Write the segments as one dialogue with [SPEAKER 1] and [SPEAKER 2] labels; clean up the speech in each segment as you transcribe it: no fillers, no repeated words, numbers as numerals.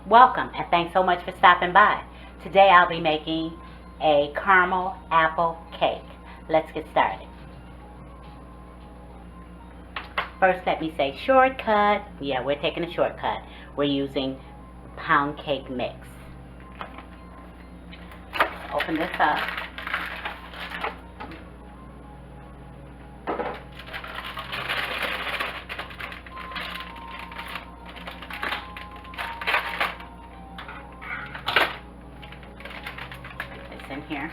[SPEAKER 1] Welcome and thanks so much for stopping by. Today I'll be making a caramel apple cake. Let's get started. First, let me say shortcut. Yeah, we're taking a shortcut. We're using pound cake mix. Open this up. Put this in here.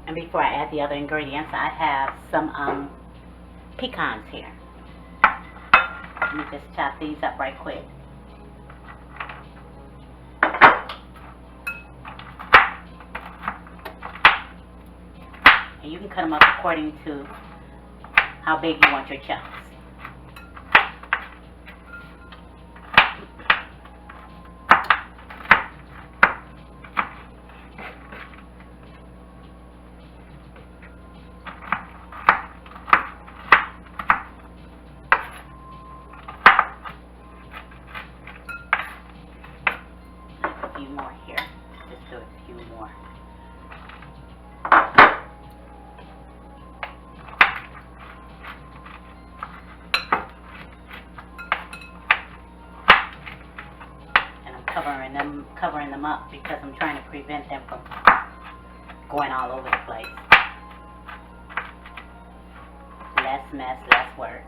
[SPEAKER 1] And before I add the other ingredients, I have some pecans here. Let me just chop these up right quick. And you can cut them up according to how big you want your chunks. More here. Just do a few more. And I'm covering them up because I'm trying to prevent them from going all over the place. Less mess, less work.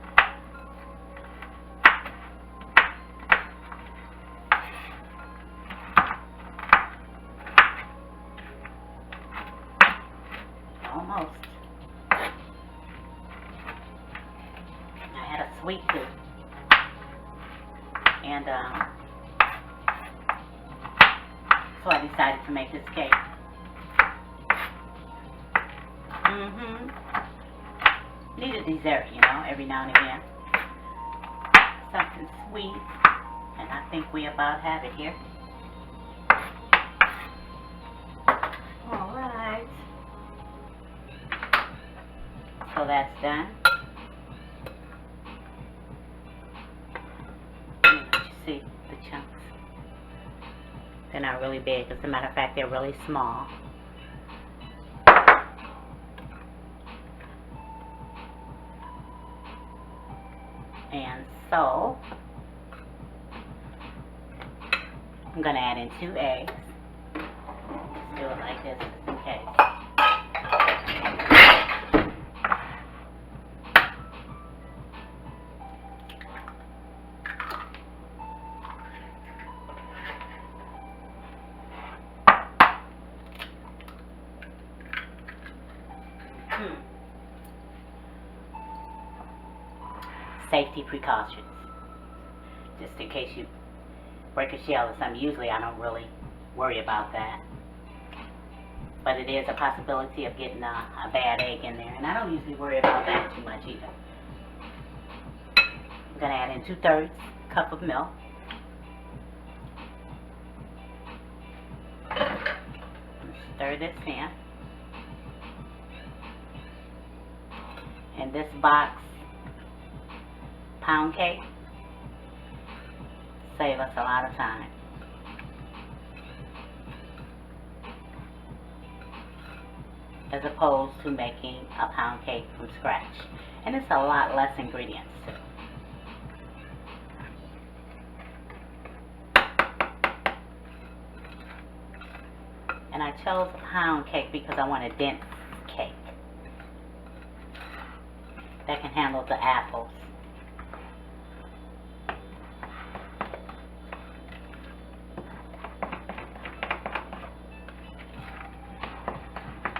[SPEAKER 1] Almost. I had a sweet tooth, and so I decided to make this cake. Need a dessert, you know, every now and again. Something sweet, and I think we about have it here. All right. So that's done. Let me let you see the chunks. They're not really big. As a matter of fact, they're really small. And so, I'm going to add in 2 eggs. Just do it like this just in case. Safety precautions, just in case you break a shell or something. Usually I don't really worry about that, but it is a possibility of getting a bad egg in there, and I don't usually worry about that too much either. I'm going to add in 2/3 cup of milk. Stir this in. And this box pound cake save us a lot of time. As opposed to making a pound cake from scratch. And it's a lot less ingredients too. And I chose a pound cake because I want a dense cake that can handle the apples.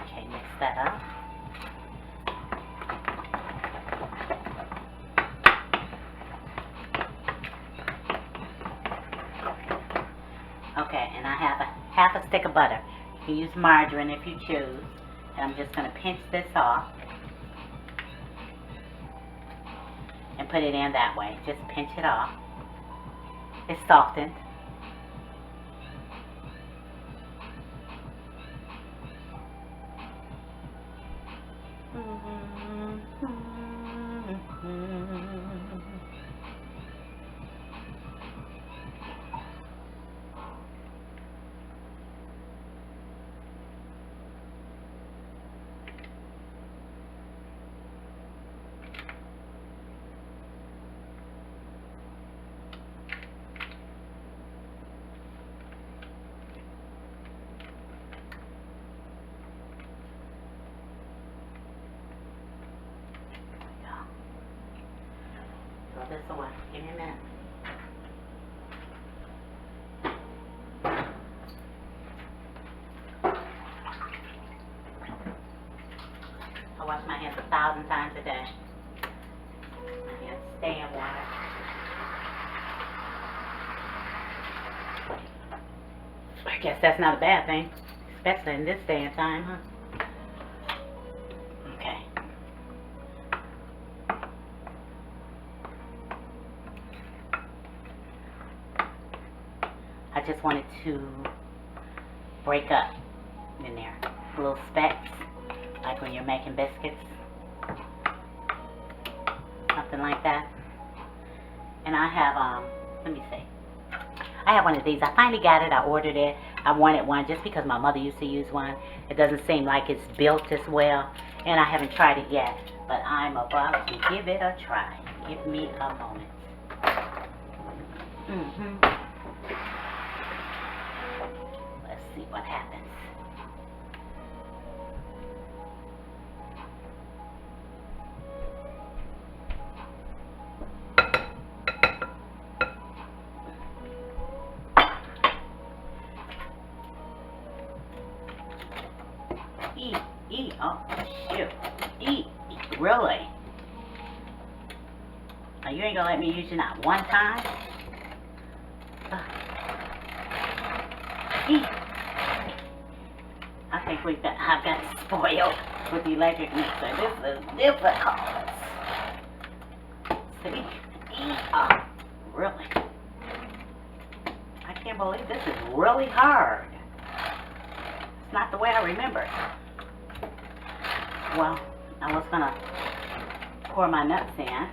[SPEAKER 1] Okay, mix that up. Okay, and I have a half a stick of butter. You can use margarine if you choose. And I'm just going to pinch this off and put it in that way. Just pinch it off. It's softened. Throw this away. Give me a minute. I wash my hands 1,000 times a day. My hands stay in water. I guess that's not a bad thing, especially in this day and time, huh? Okay. I just wanted to break up in there little specks, like when you're making biscuits, something like that. And I have, let me see. I have one of these. I finally got it. I ordered it. I wanted one just because my mother used to use one. It doesn't seem like it's built as well, and I haven't tried it yet, but I'm about to give it a try. Give me a moment. Let's see what happens. Oh, shoot. Really? Now, you ain't gonna let me use you not one time? I think I've got spoiled with the electric mixer. This is difficult. See? Oh, really? I can't believe this is really hard. It's not the way I remember. Well, I was gonna pour my nuts in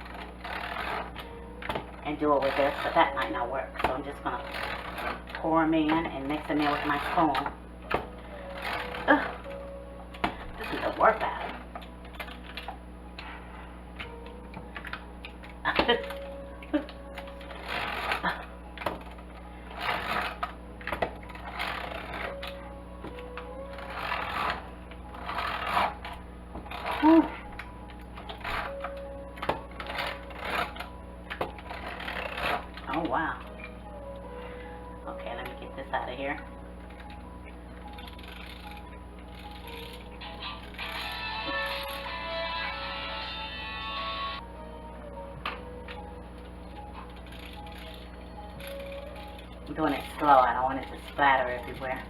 [SPEAKER 1] and do it with this, but that might not work. So I'm just gonna pour them in and mix them in with my spoon. Ugh. This is a workout. Whew. Oh, wow. Okay, let me get this out of here. I'm doing it slow. I don't want it to splatter everywhere.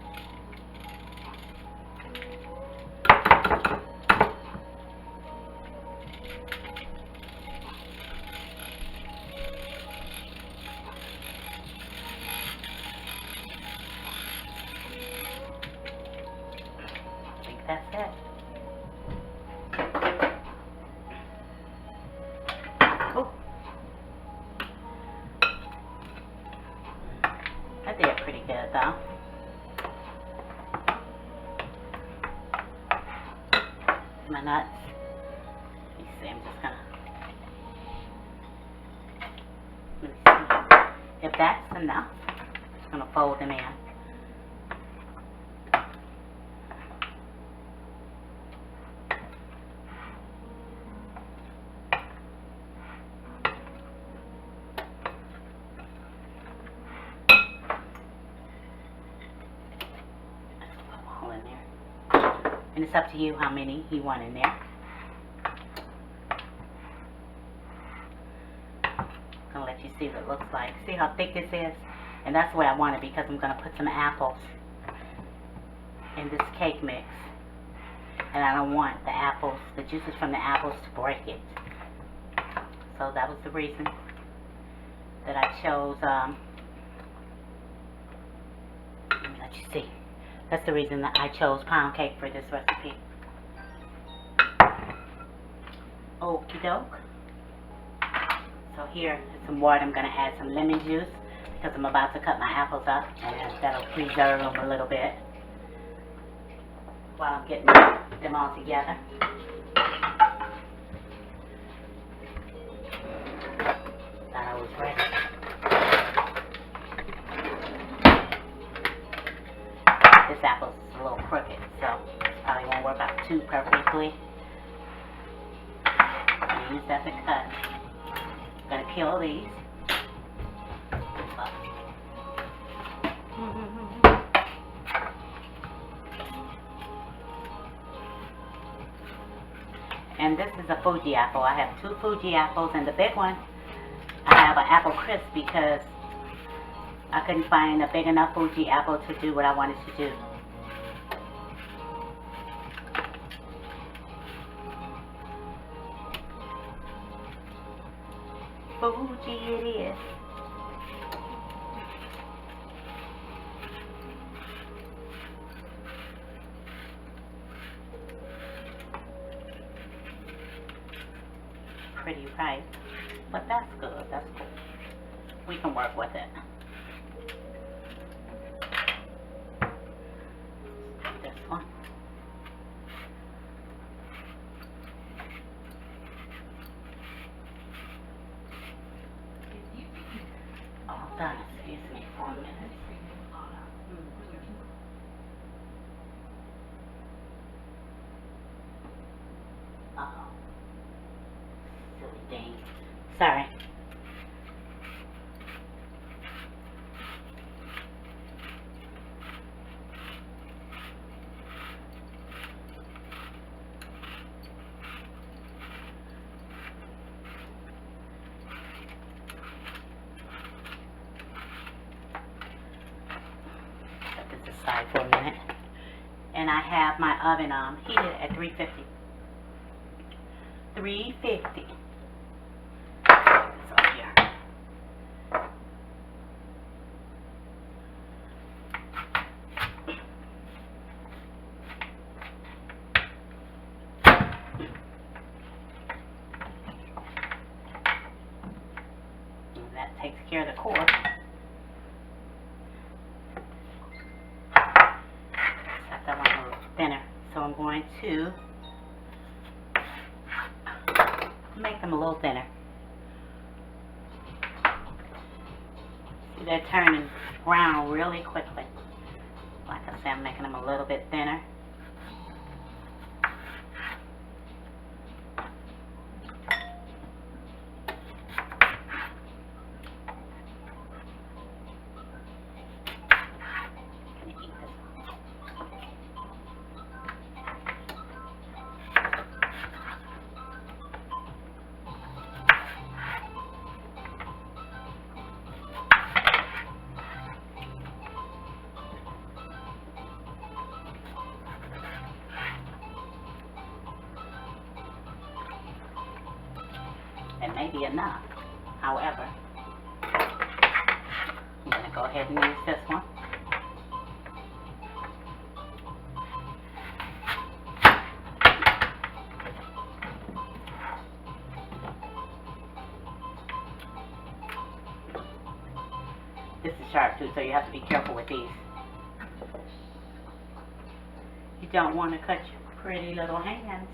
[SPEAKER 1] That's it. Ooh. I did pretty good though. My nuts. Let me see, I'm just gonna. Let me see. If that's enough, I'm just gonna fold them in. And it's up to you how many you want in there. I'm going to let you see what it looks like. See how thick this is? And that's the way I want it because I'm going to put some apples in this cake mix. and I don't want the apples, the juices from the apples to break it. So that was the reason that I chose, let me let you see. That's the reason that I chose pound cake for this recipe. Okie doke. So here is some water. I'm going to add some lemon juice because I'm about to cut my apples up, and that'll preserve them a little bit while I'm getting them all together. Thought I was ready. This apple's a little crooked, so it probably won't work out too perfectly. I'm going to use that to cut. I'm going to peel these. And this is a Fuji apple. I have 2 Fuji apples, and the big one, I have an apple crisp because I couldn't find a big enough Fuji apple to do what I wanted to do. Fuji it is. Pretty ripe, but that's good. That's cool. We can work with it. This one. All done. Excuse me for a minute. Uh-oh. Silly thing. Sorry. Set this aside for a minute. And I have my oven heated at 350. 350. So here. And that takes care of the core. Set that one a little thinner. So I'm going to make them a little thinner. See, they're turning brown really quickly. Like I said, I'm making them a little bit thinner. It may be enough. However, I'm going to go ahead and use this one. This is sharp too, so you have to be careful with these. You don't want to cut your pretty little hands.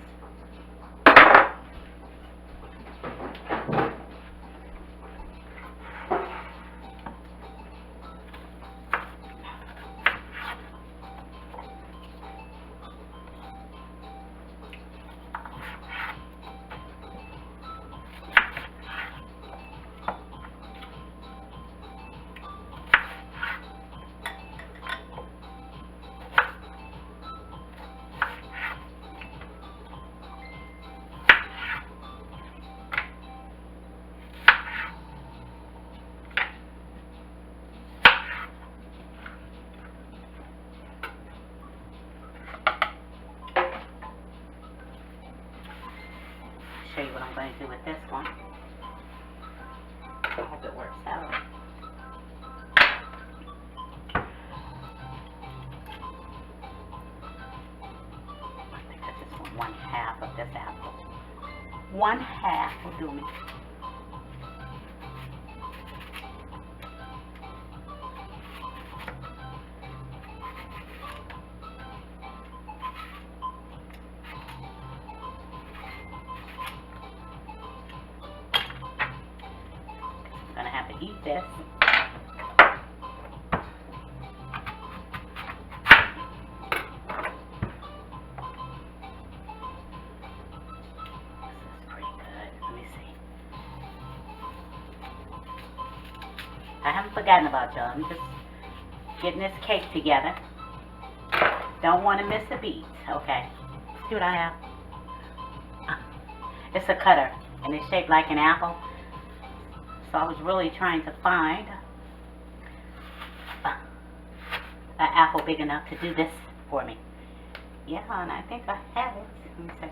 [SPEAKER 1] show you what I'm going to do with this one. I hope it works out. I think I just want 1/2 of this apple. 1/2 will do me. I'm gonna have to eat this. I haven't forgotten about y'all. I'm just getting this cake together. Don't want to miss a beat. Okay. See what I have? It's a cutter, and it's shaped like an apple. So I was really trying to find an apple big enough to do this for me. Yeah, and I think I have it. Let me see.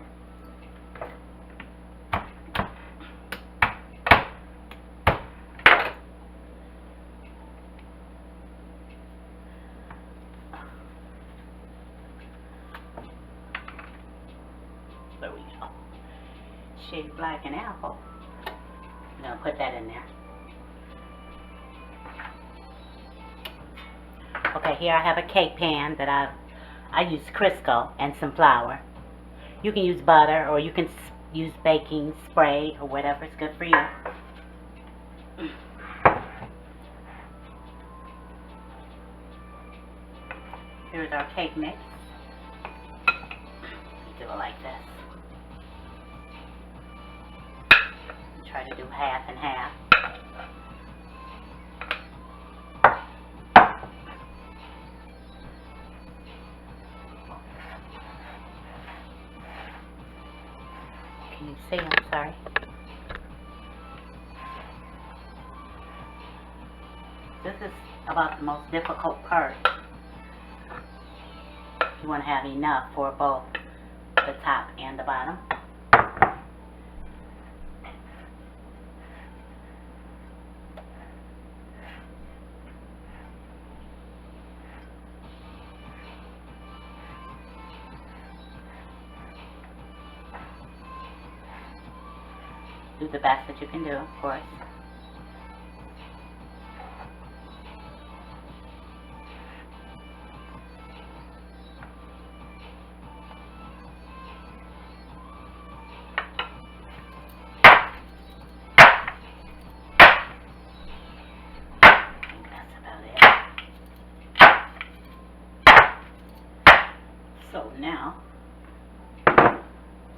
[SPEAKER 1] There we go. Shaped like an apple. I'm going to put that in there. Okay, here I have a cake pan that I use Crisco and some flour. You can use butter or you can use baking spray or whatever is good for you. Here's our cake mix. Do it like this. Try to do half and half. Can you see? I'm sorry. This is about the most difficult part. You want to have enough for both the top and the bottom. Do the best that you can do, of course. So now,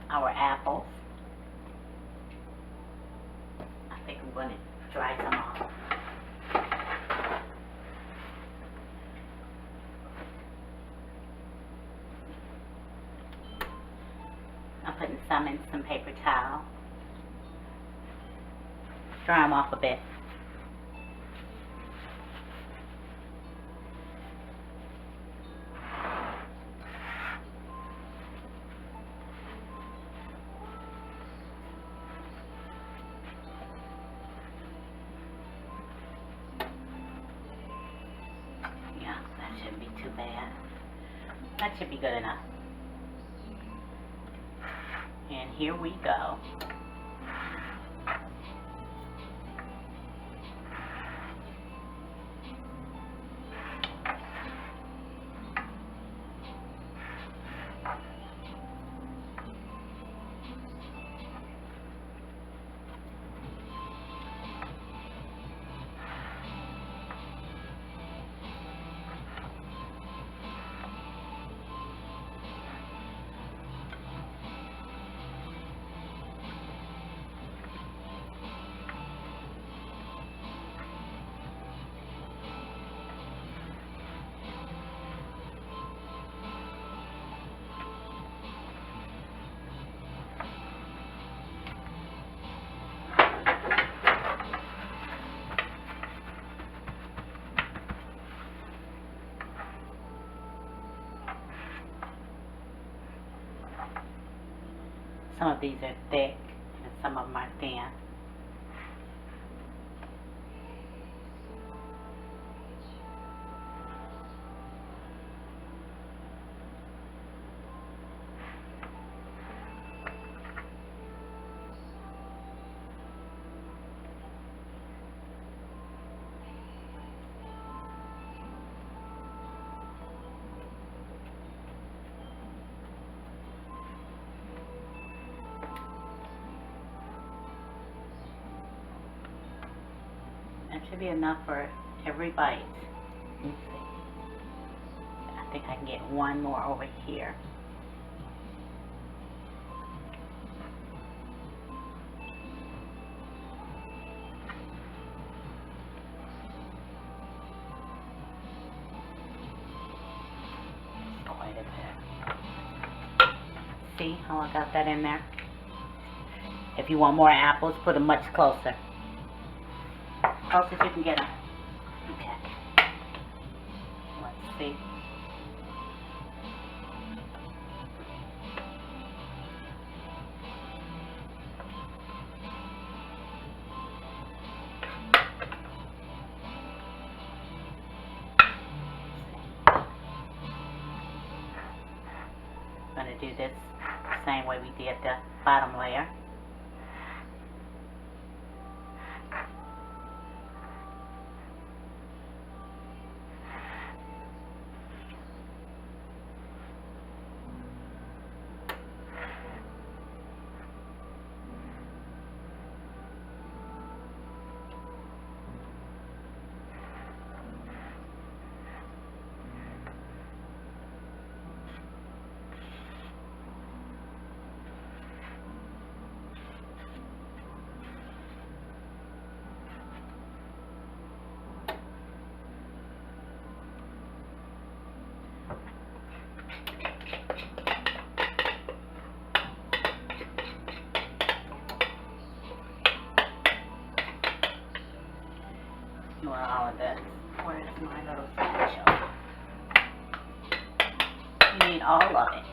[SPEAKER 1] our apples, I think I'm going to dry some off. I'm putting some in some paper towel. Dry them off a bit. Too bad. That should be good enough. And here we go. Some of these are thick, Some of them are thin. That should be enough for every bite. Let's see. I think I can get one more over here. Quite a bit. See how I got that in there? If you want more apples, put them much closer. Closest you can get them. Okay. Let's see. I'm going to do this the same way we did the bottom layer. Well, all of this. Where's my little spatula? You need all of it.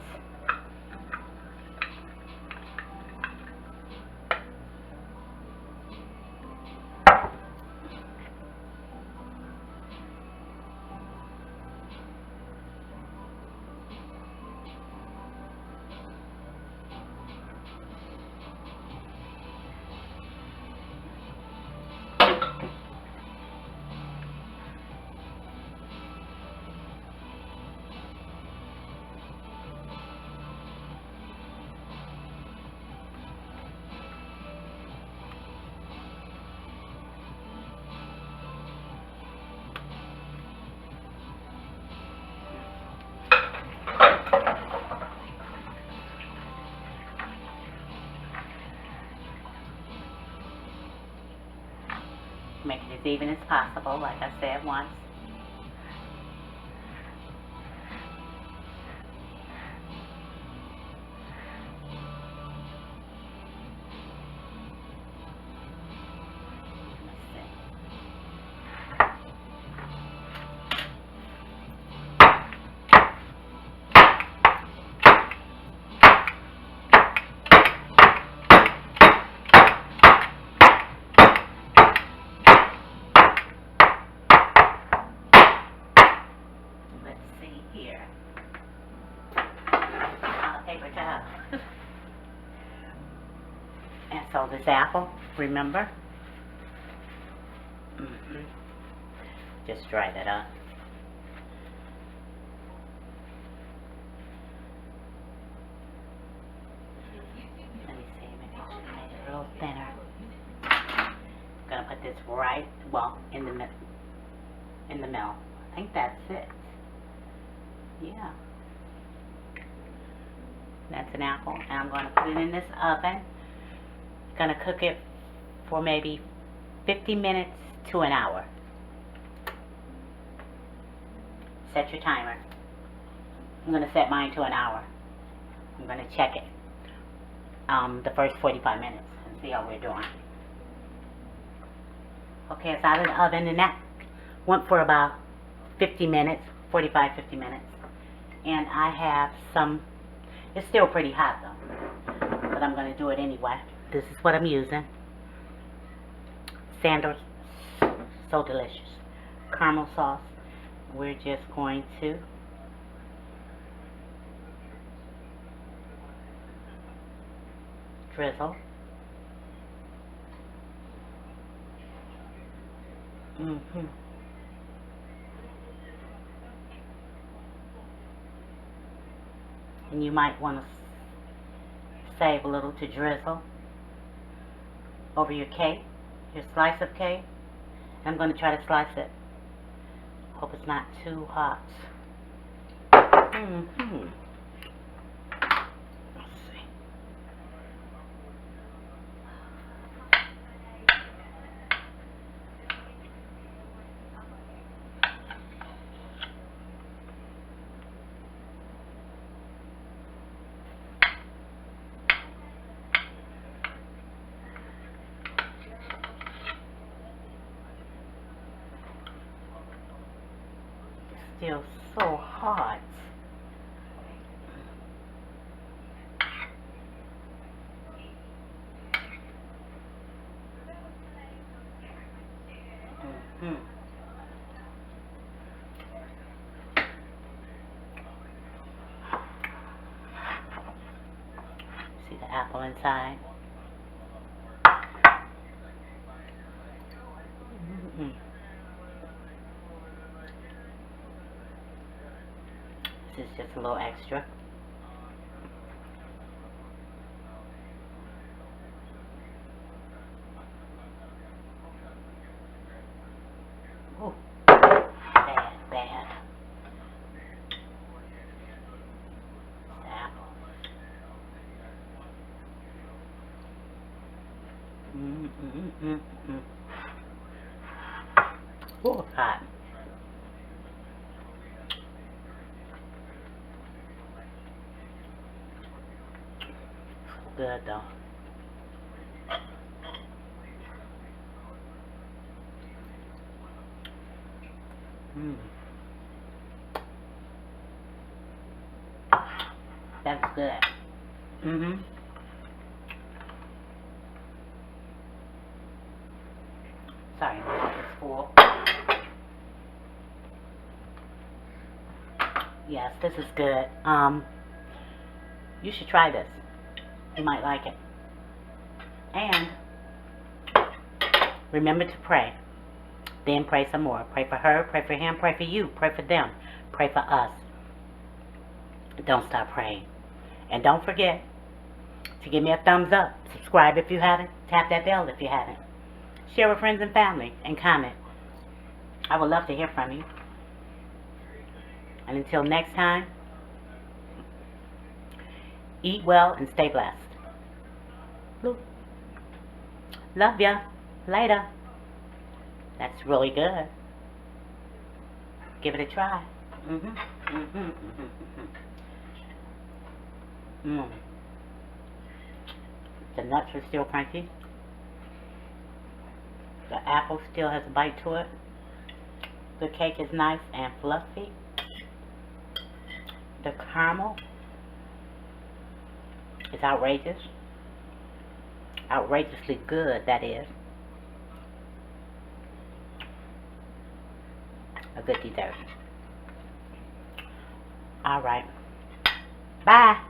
[SPEAKER 1] Make it as even as possible, like I said once. Here. Paper towel. And so this apple, remember? Just dry that up. Let me see, maybe I should have made it a little thinner. I'm gonna put this right, well, in the middle. I think that's it. Yeah. That's an apple. And I'm going to put it in this oven. Going to cook it for maybe 50 minutes to an hour. Set your timer. I'm going to set mine to an hour. I'm going to check it the first 45 minutes and see how we're doing. Okay, it's out of the oven, and that went for about 50 minutes, 45, 50 minutes. And I have some, it's still pretty hot though, but I'm going to do it anyway. This is what I'm using. Sanders, so delicious. Caramel sauce. We're just going to drizzle. Mm-hmm. And you might want to save a little to drizzle over your cake, your slice of cake. I'm going to try to slice it. Hope it's not too hot. Mm-hmm. Let's see. Still so hot. Mm-hmm. See the apple inside? Mm-hmm. This is just a little extra. Oh, bad, bad. The apple. Mm-mm-mm-mm. Oh, hot. Good though. Mm. That's good. Mm-hmm. Sorry, my mouth is full. Yes, this is good. You should try this. You might like it. And remember to pray. Then pray some more. Pray for her, pray for him, pray for you, pray for them, pray for us. Don't stop praying. And don't forget to give me a thumbs up. Subscribe if you haven't. Tap that bell if you haven't. Share with friends and family and comment. I would love to hear from you. And until next time, eat well and stay blessed. Love ya. Later. That's really good. Give it a try. The nuts are still crunchy. The apple still has a bite to it. The cake is nice and fluffy. The caramel is outrageous. Outrageously good, that is. A good dessert. Alright. Bye.